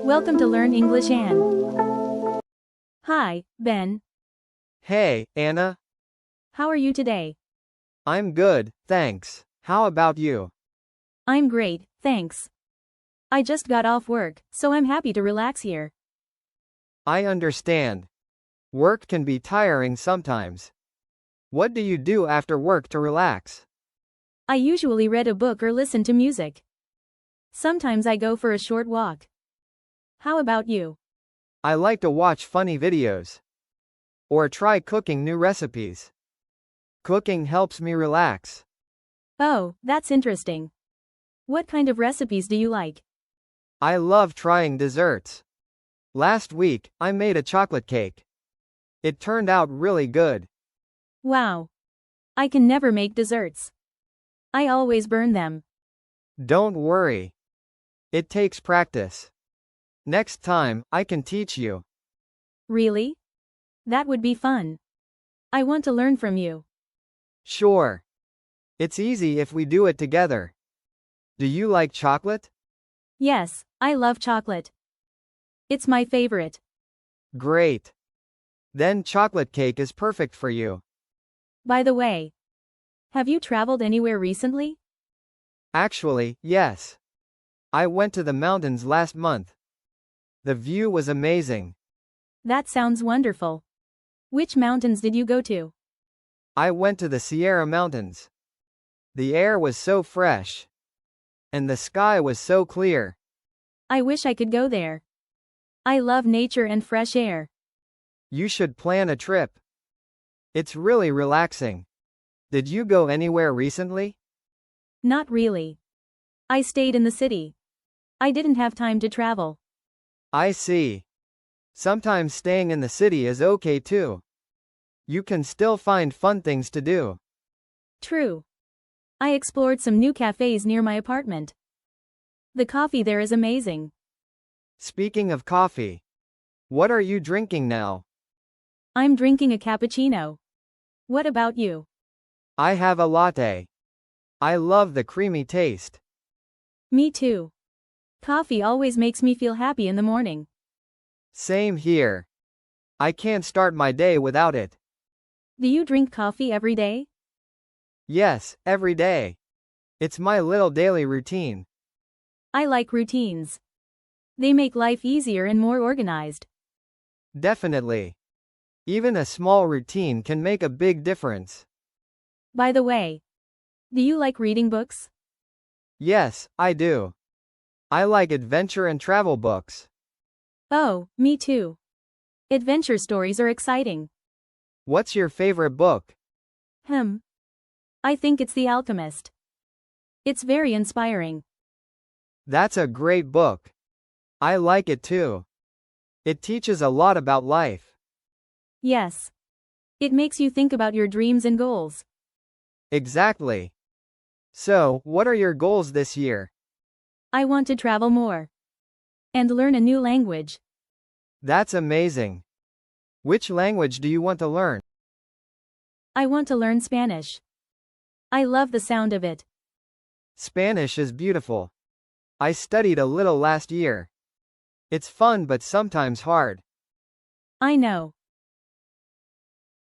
Welcome to Learn English Anne. Hi, Ben. Hey, Anna. How are you today? I'm good, thanks. How about you? I'm great, thanks. I just got off work, so I'm happy to relax here. I understand. Work can be tiring sometimes. What do you do after work to relax? I usually read a book or listen to music. Sometimes I go for a short walk. How about you? I like to watch funny videos. Or try cooking new recipes. Cooking helps me relax. Oh, that's interesting. What kind of recipes do you like? I love trying desserts. Last week, I made a chocolate cake. It turned out really good. Wow. I can never make desserts. I always burn them. Don't worry. It takes practice. Next time, I can teach you. Really? That would be fun. I want to learn from you. Sure. It's easy if we do it together. Do you like chocolate? Yes, I love chocolate. It's my favorite. Great. Then chocolate cake is perfect for you. By the way, have you traveled anywhere recently? Actually, yes. I went to the mountains last month. The view was amazing. That sounds wonderful. Which mountains did you go to? I went to the Sierra Mountains. The air was so fresh. And the sky was so clear. I wish I could go there. I love nature and fresh air. You should plan a trip. It's really relaxing. Did you go anywhere recently? Not really. I stayed in the city. I didn't have time to travel. I see. Sometimes staying in the city is okay too. You can still find fun things to do. True. I explored some new cafes near my apartment. The coffee there is amazing. Speaking of coffee, what are you drinking now? I'm drinking a cappuccino. What about you? I have a latte. I love the creamy taste. Me too. Coffee always makes me feel happy in the morning. Same here. I can't start my day without it. Do you drink coffee every day? Yes, every day. It's my little daily routine. I like routines. They make life easier and more organized. Definitely. Even a small routine can make a big difference. By the way, do you like reading books? Yes, I do. I like adventure and travel books. Oh, me too. Adventure stories are exciting. What's your favorite book? I think it's The Alchemist. It's very inspiring. That's a great book. I like it too. It teaches a lot about life. Yes. It makes you think about your dreams and goals. Exactly. So, what are your goals this year? I want to travel more. And learn a new language. That's amazing. Which language do you want to learn? I want to learn Spanish. I love the sound of it. Spanish is beautiful. I studied a little last year. It's fun but sometimes hard. I know.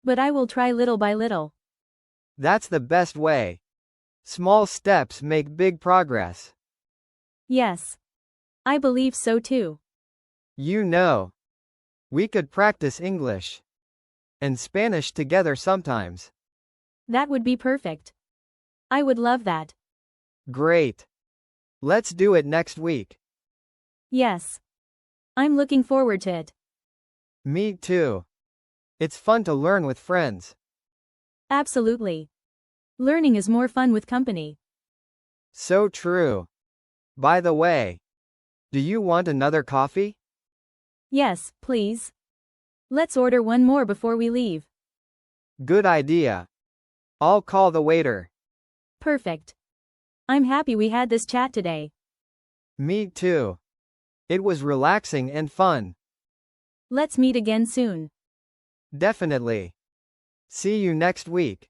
But I will try little by little. That's the best way. Small steps make big progress. Yes. I believe so too. You know. We could practice English and Spanish together sometimes. That would be perfect. I would love that. Great. Let's do it next week. Yes. I'm looking forward to it. Me too. It's fun to learn with friends. Absolutely. Learning is more fun with company. So true. By the way, do you want another coffee? Yes, please. Let's order one more before we leave. Good idea. I'll call the waiter. Perfect. I'm happy we had this chat today. Me too. It was relaxing and fun. Let's meet again soon. Definitely. See you next week.